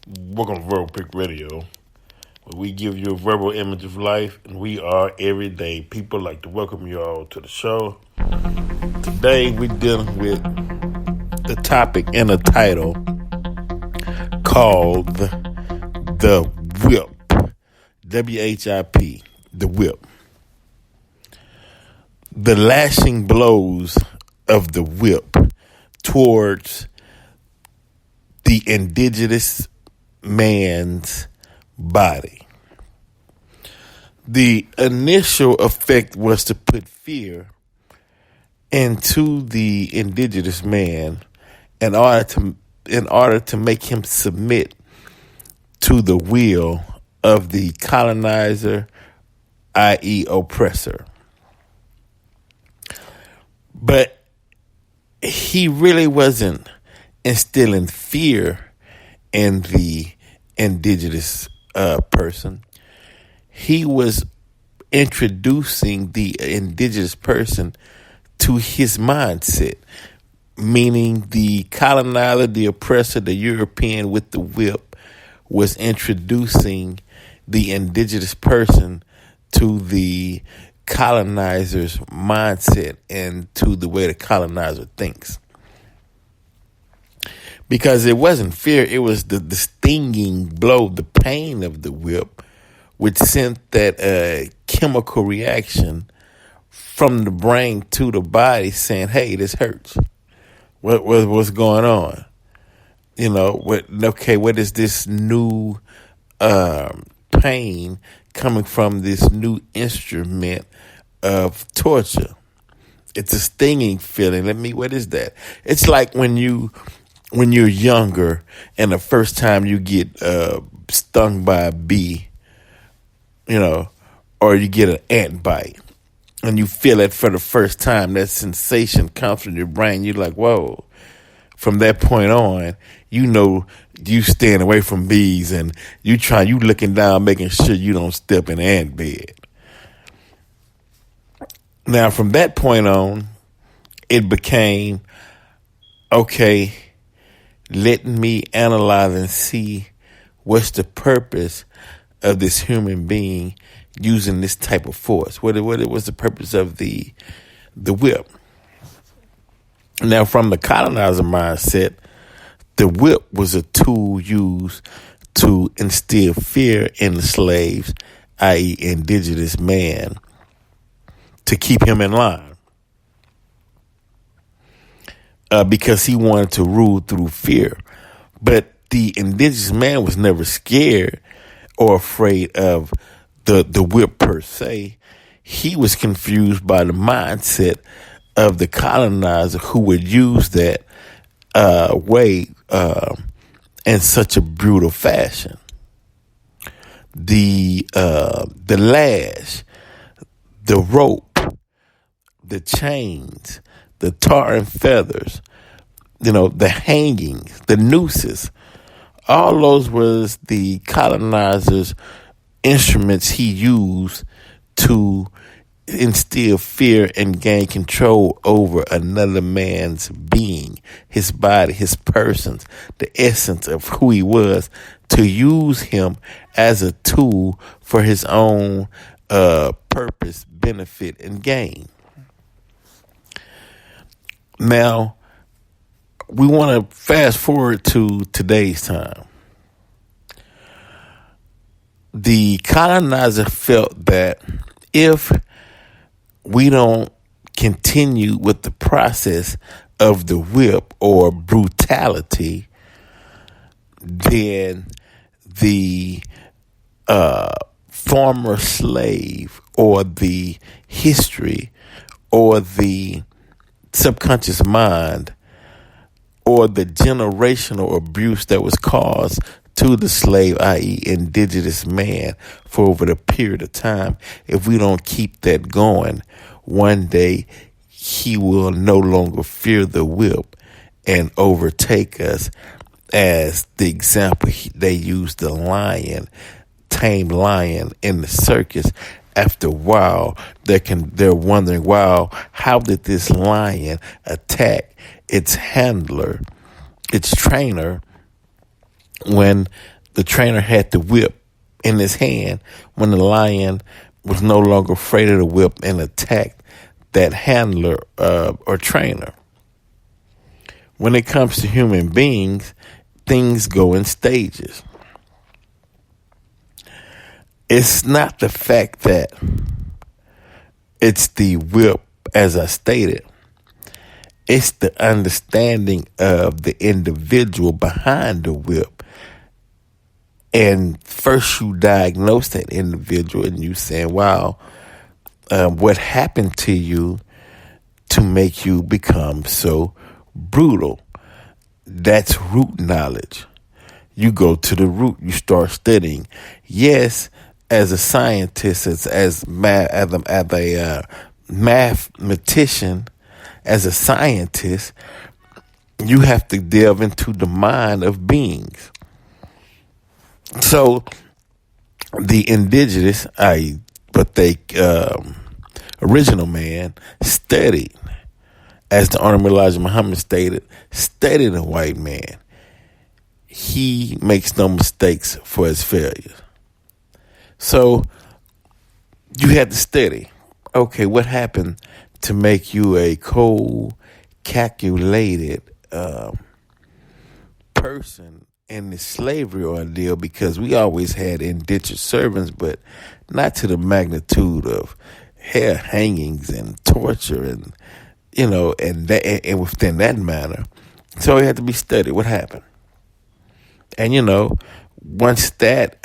Welcome to Verbal Pick Radio, where we give you a verbal image of life, and we are everyday people. Like to welcome you all to the show. Today, we're dealing with the topic and a title called The Whip. WHIP, The Whip. The lashing blows of the whip towards the indigenous man's body. The initial effect was to put fear into the indigenous man in order to make him submit to the will of the colonizer, i.e., oppressor. But he really wasn't instilling fear in the indigenous person. He was introducing the indigenous person to his mindset, meaning the colonizer, the oppressor, the European with the whip was introducing the indigenous person to the colonizer's mindset and to the way the colonizer thinks. Because it wasn't fear, it was the stinging blow, the pain of the whip, which sent that chemical reaction from the brain to the body saying, hey, this hurts. What's going on? What is this new pain coming from this new instrument of torture? It's a stinging feeling. What is that? It's like when you're younger and the first time you get stung by a bee, or you get an ant bite and you feel it for the first time, that sensation comes from your brain. You're like, whoa. From that point on, you staying away from bees and you looking down, making sure you don't step in an ant bed. Now, from that point on, it became, okay, let me analyze and see what's the purpose of this human being using this type of force. What was the purpose of the whip? Now, from the colonizer mindset, the whip was a tool used to instill fear in the slaves, i.e., indigenous man, to keep him in line. Because he wanted to rule through fear. But the indigenous man was never scared or afraid of the whip per se. He was confused by the mindset of the colonizer who would use that way in such a brutal fashion. The lash, the rope, the chains, the tar and feathers, the hangings, the nooses, all those was the colonizer's instruments he used to instill fear and gain control over another man's being, his body, his persons, the essence of who he was, to use him as a tool for his own purpose, benefit, and gain. Now, we want to fast forward to today's time. The colonizer felt that if we don't continue with the process of the whip or brutality, then the former slave or the history or the subconscious mind or the generational abuse that was caused to the slave, i.e. indigenous man, for over the period of time, if we don't keep that going, one day he will no longer fear the whip and overtake us. As the example, they used the lion, tamed lion in the circus. After a while, they're wondering, wow, how did this lion attack its handler, its trainer, when the trainer had the whip in his hand when the lion was no longer afraid of the whip and attacked that handler or trainer. When it comes to human beings, things go in stages. It's not the fact that it's the whip, as I stated. It's the understanding of the individual behind the whip. And first you diagnose that individual and you say, wow, what happened to you to make you become so brutal? That's root knowledge. You go to the root, you start studying. Yes, as a scientist, as a mathematician, as a scientist, you have to delve into the mind of beings. So the indigenous, original man, studied, as the Honorable Elijah Muhammad stated, studied a white man. He makes no mistakes for his failures. So you had to study. Okay, what happened to make you a cold, calculated person in the slavery ordeal? Because we always had indentured servants, but not to the magnitude of hair hangings and torture and and within that manner. So it had to be studied. What happened? And once that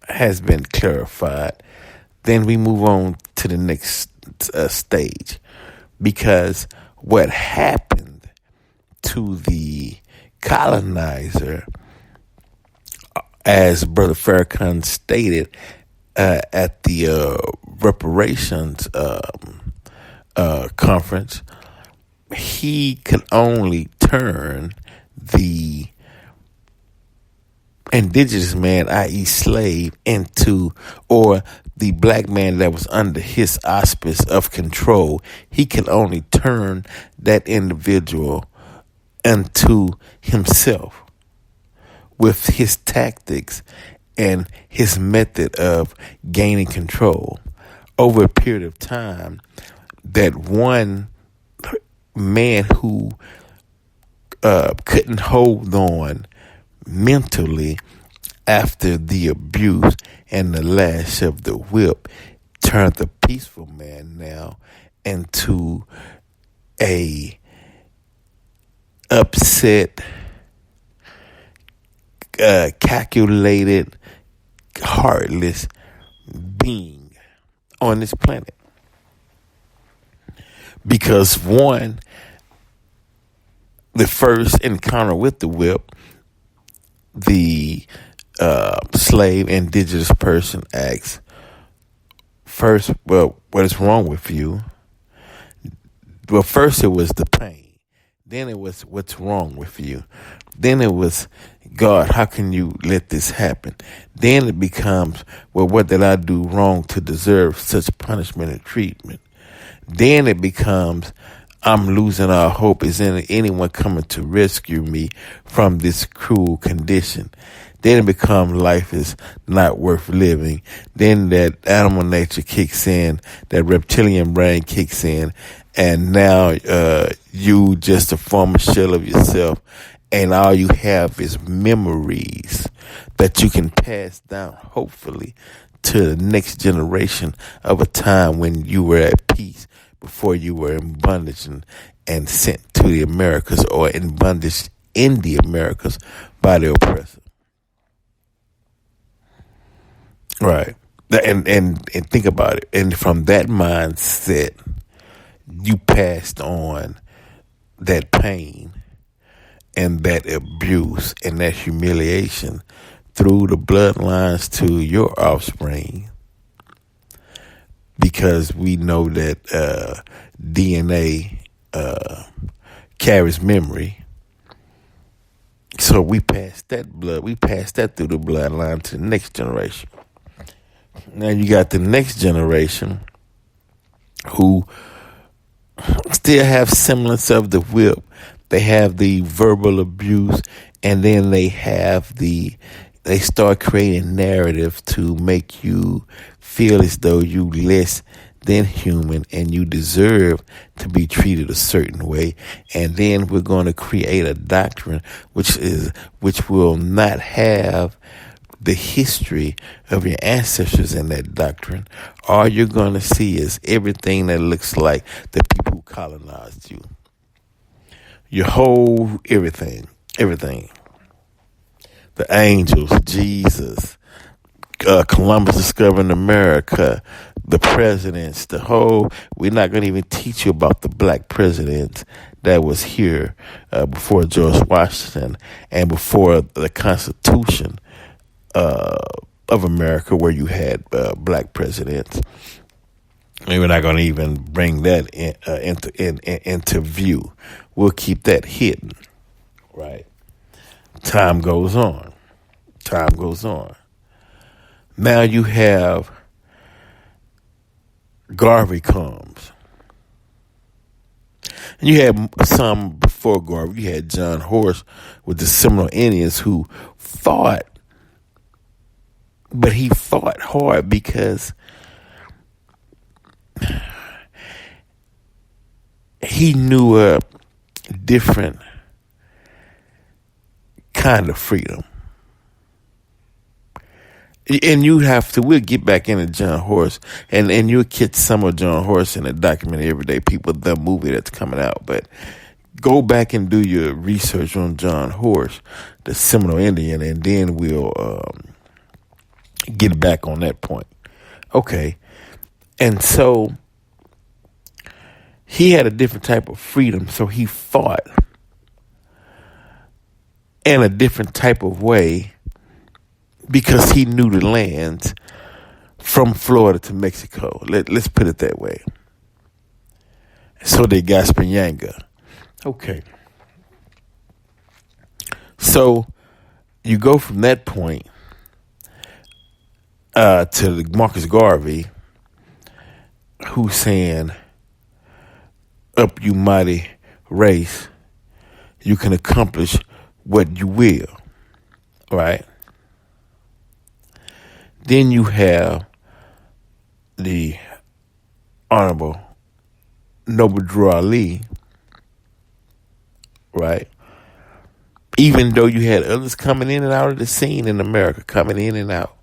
has been clarified, then we move on to the next stage. Because what happened to the colonizer, as Brother Farrakhan stated at the reparations conference, he could only turn the indigenous man, i.e. slave, into, or the black man that was under his auspice of control, he can only turn that individual into himself with his tactics and his method of gaining control. Over a period of time, that one man who couldn't hold on mentally after the abuse and the lash of the whip turned the peaceful man now into a upset, calculated, heartless being on this planet. Because one, the first encounter with the whip, the slave indigenous person asks, first, well, what is wrong with you? Well, first it was the pain. Then it was, what's wrong with you? Then it was, God, how can you let this happen? Then it becomes, well, what did I do wrong to deserve such punishment and treatment? Then it becomes, I'm losing all hope. Is anyone coming to rescue me from this cruel condition? Then it becomes, life is not worth living. Then that animal nature kicks in, that reptilian brain kicks in, and now you just a former shell of yourself, and all you have is memories that you can pass down, hopefully, to the next generation of a time when you were at peace, before you were in bondage and sent to the Americas, or in bondage in the Americas by the oppressor. Right. And think about it. And from that mindset, you passed on that pain and that abuse and that humiliation through the bloodlines to your offspring. Because we know that DNA carries memory. So we pass that through the bloodline to the next generation. Now you got the next generation who still have semblance of the whip They have the verbal abuse, and then they start creating narrative to make you feel as though you less than human and you deserve to be treated a certain way. And then we're going to create a doctrine which will not have the history of your ancestors in that doctrine. All you're going to see is everything that looks like the people who colonized you. Your whole everything. The angels, Jesus, Columbus discovering America, the presidents, we're not going to even teach you about the black presidents that was here before George Washington and before the Constitution of America, where you had black presidents. And we're not going to even bring that into view. We'll keep that hidden, right? Time goes on. Now you have Garvey comes. And you had some before Garvey. You had John Horse with the Seminole Indians who fought. But he fought hard because he knew a different kind of freedom. And we'll get back into John Horse, and you'll catch some of John Horse in the documentary Everyday People, the movie that's coming out. But go back and do your research on John Horse, the Seminole Indian, and then we'll get back on that point. Okay. And so he had a different type of freedom, so he fought in a different type of way because he knew the lands from Florida to Mexico. Let's put it that way. So they got Spanyanga. Okay. So you go from that point to Marcus Garvey, who's saying, up you mighty race, you can accomplish what you will, right? Then you have the Honorable Noble Drew Ali, right? Even though you had others coming in and out of the scene in America, coming in and out,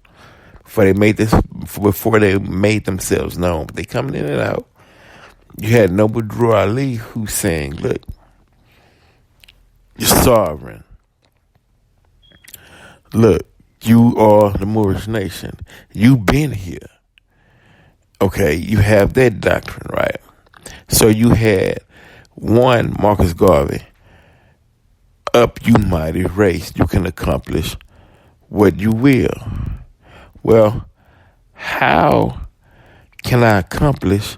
before they made themselves known, but they coming in and out. You had Noble Drew Ali who's saying, look, you're sovereign. Look, you are the Moorish nation. You've been here. Okay, you have that doctrine, right? So you had one, Marcus Garvey, up you mighty race, you can accomplish what you will. Well, how can I accomplish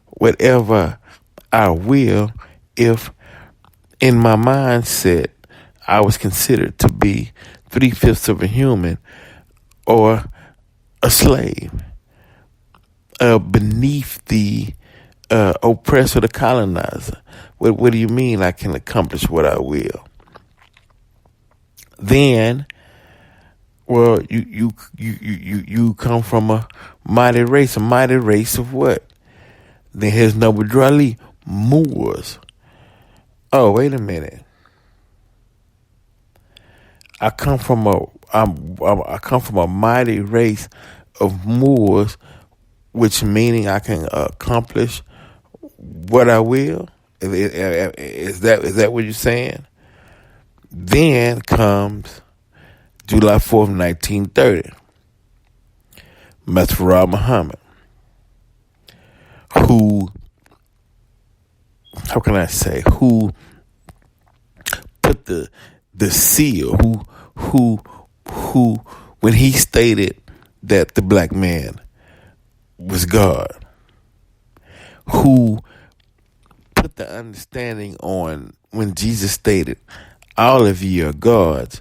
whatever I will if in my mindset I was considered to be 3/5 of a human or a slave beneath the oppressor, the colonizer? What do you mean I can accomplish what I will? Then, well, you come from a mighty race of what? Then here's Noble Drew Ali, Moors. Oh, wait a minute. I come from a mighty race of Moors, which meaning I can accomplish what I will. Is that what you're saying? Then comes July 4th, 1930. Masfurah Muhammad, who put the seal, who when he stated that the black man was God, who put the understanding on when Jesus stated, all of you are gods,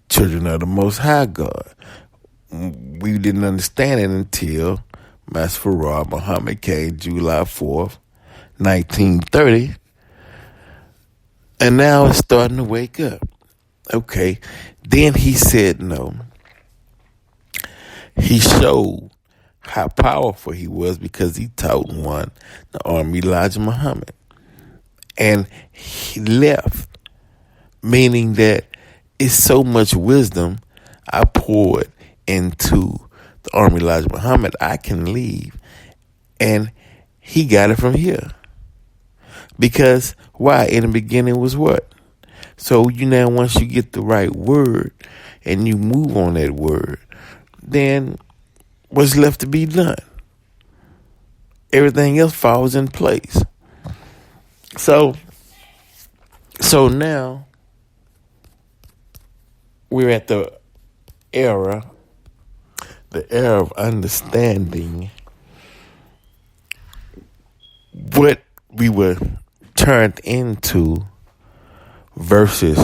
children of the Most High God. We didn't understand it until Masfurah Muhammad came July 4th, 1930, And now it's starting to wake up. Okay. Then he said no. He showed how powerful he was because he taught one, the army Elijah Muhammad. And he left, meaning that it's so much wisdom I poured into the army Elijah Muhammad, I can leave. And he got it from here. Because why? In the beginning was what? So once you get the right word and you move on that word, then what's left to be done? Everything else falls in place. So now we're at the era of understanding what we were turned into versus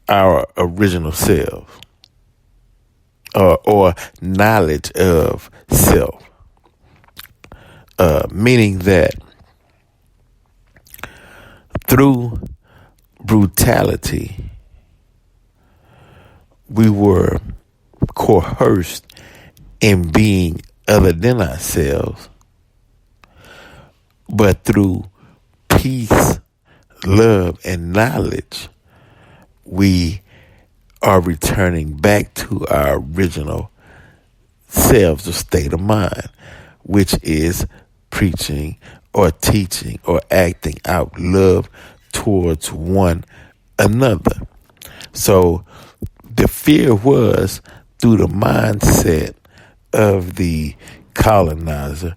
our original selves, or knowledge of self, meaning that through brutality we were coerced in being other than ourselves, but through peace, love, and knowledge, we are returning back to our original selves or state of mind, which is preaching or teaching or acting out love towards one another. So the fear was through the mindset of the colonizer,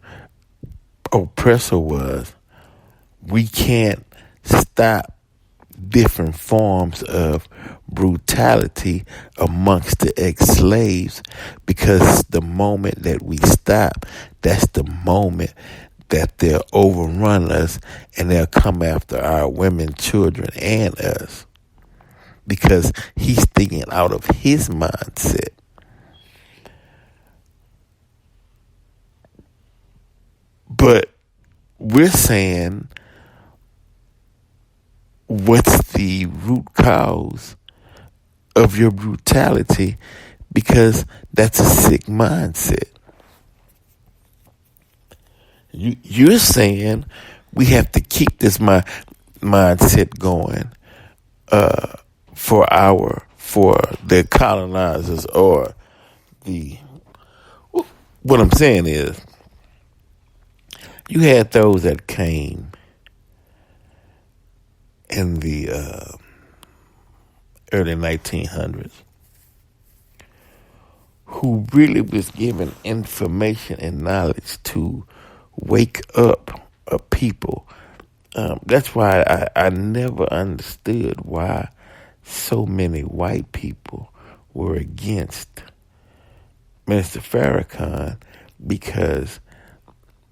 oppressor was, we can't stop different forms of brutality amongst the ex-slaves, because the moment that we stop, that's the moment that they'll overrun us and they'll come after our women, children, and us, because he's thinking out of his mindset. But we're saying, what's the root cause of your brutality? Because that's a sick mindset. You're saying we have to keep this mindset going for the colonizers, or what I'm saying is, you had those that came in the early 1900s who really was given information and knowledge to wake up a people. That's why I never understood why so many white people were against Minister Farrakhan, because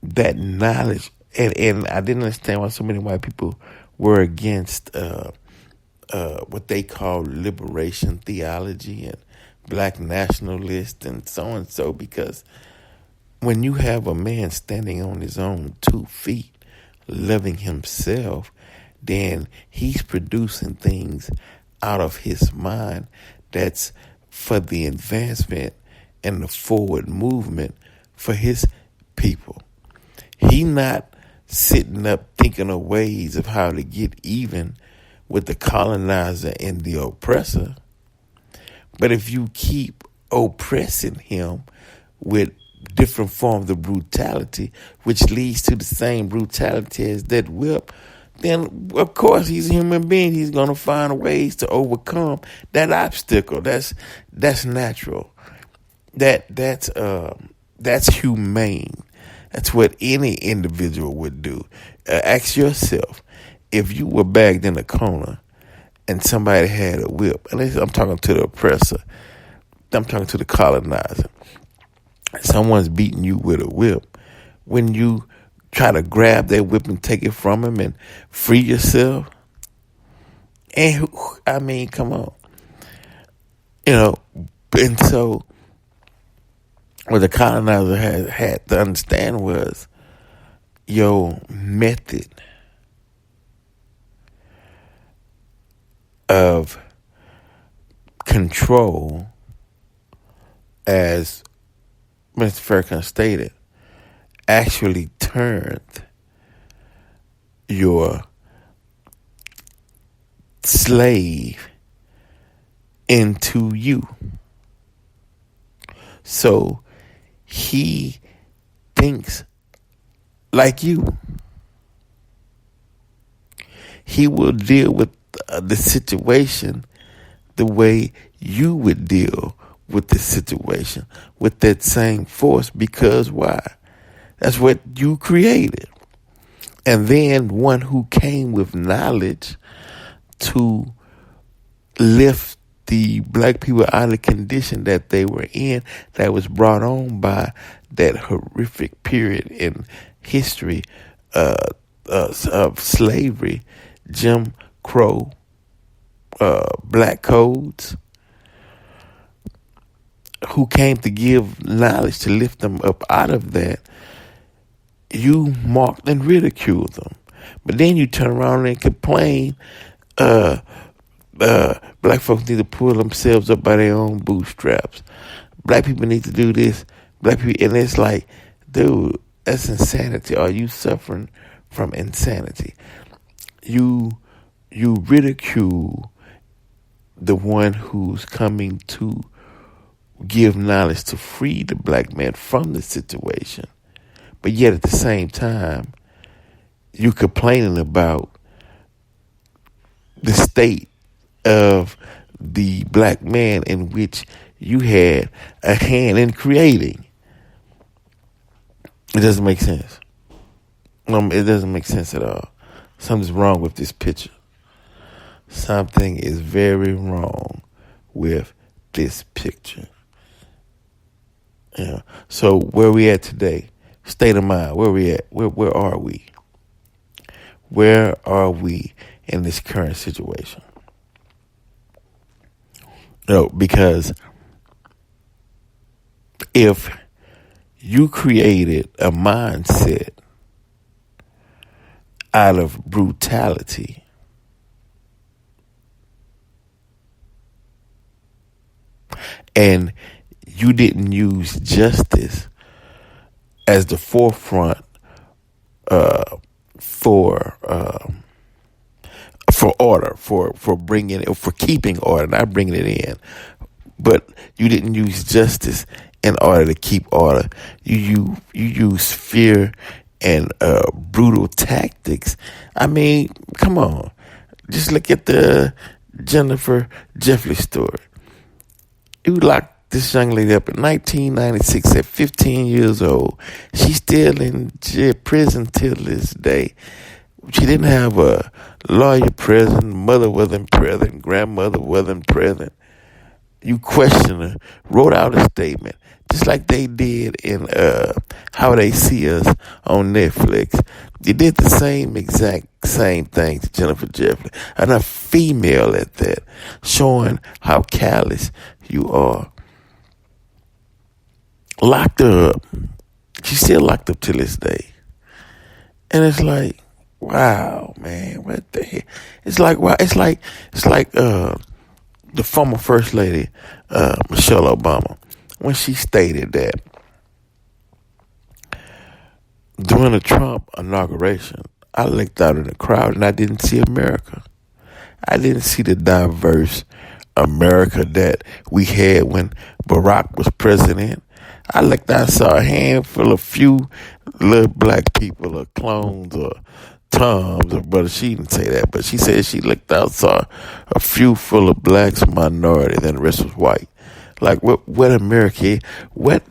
that knowledge, and I didn't understand why so many white people were against what they call liberation theology and black nationalists and so, because when you have a man standing on his own 2 feet, loving himself, then he's producing things out of his mind that's for the advancement and the forward movement for his people. He not sitting up thinking of ways of how to get even with the colonizer and the oppressor. But if you keep oppressing him with different forms of brutality, which leads to the same brutality as that whip, then of course he's a human being. He's going to find ways to overcome that obstacle. That's natural. That's humane. That's what any individual would do. Ask yourself, if you were bagged in a corner and somebody had a whip, and I'm talking to the oppressor, I'm talking to the colonizer, someone's beating you with a whip, when you try to grab that whip and take it from him and free yourself, and I mean, come on. And so what the colonizer had to understand was your method of control, as Mr. Farrakhan stated, actually turned your slave into you. So he thinks like you. He will deal with the situation the way you would deal with the situation, with that same force, because why? That's what you created. And then one who came with knowledge to lift the black people out of the condition that they were in, that was brought on by that horrific period in history of slavery, Jim Crow, black codes, who came to give knowledge to lift them up out of that. You mocked and ridiculed them. But then you turn around and complain, black folks need to pull themselves up by their own bootstraps. Black people need to do this. Black people, and it's like, dude, that's insanity. Are you suffering from insanity? You ridicule the one who's coming to give knowledge to free the black man from the situation. But yet at the same time, you complaining about the state of the black man in which you had a hand in creating. It doesn't make sense. It doesn't make sense at all. Something's wrong with this picture. Something is very wrong with this picture. Yeah. So where we at today? State of mind. Where we at? Where are we? Where are we in this current situation? No, because if you created a mindset out of brutality, and you didn't use justice as the forefront for order, for bringing it, for keeping order, not bringing it in, but you didn't use justice in order to keep order. You use fear and brutal tactics. I mean, come on, just look at the Jennifer Jeffrey story. You locked this young lady up in 1996 at 15 years old. She's still in prison till this day. She didn't have a lawyer present, mother wasn't present, grandmother wasn't present. You question her, wrote out a statement, just like they did in How They See Us on Netflix. They did the exact same thing to Jennifer Jeffrey, and a female at that, showing how callous you are. Locked her up. She's still locked up till this day. And it's like, wow, man, what the heck? It's like, wow, it's like the former First Lady, Michelle Obama, when she stated that during the Trump inauguration, I looked out in the crowd and I didn't see America. I didn't see the diverse America that we had when Barack was president. I looked out, saw a handful of few little black people or clones or Toms, or brother, she didn't say that, but she said she looked out, saw a few full of blacks, minorities, and the rest was white. Like, what America,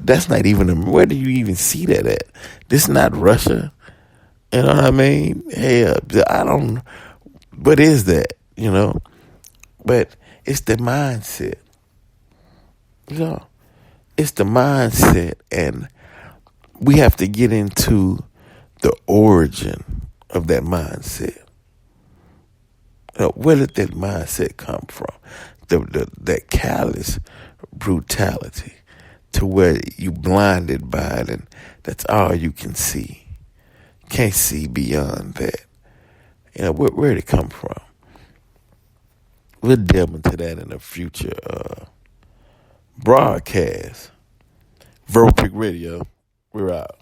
that's not even, where do you even see that at? This is not Russia. You know what I mean? Hey, I don't, what is that, you know? But it's the mindset. You know, it's the mindset, and we have to get into the origin of that mindset. You know, where did that mindset come from? That callous brutality to where you blinded by it, and that's all you can see. Can't see beyond that. You know, where did it come from? we'll delve into that in a future broadcast. Verbal Pick Radio, we're out.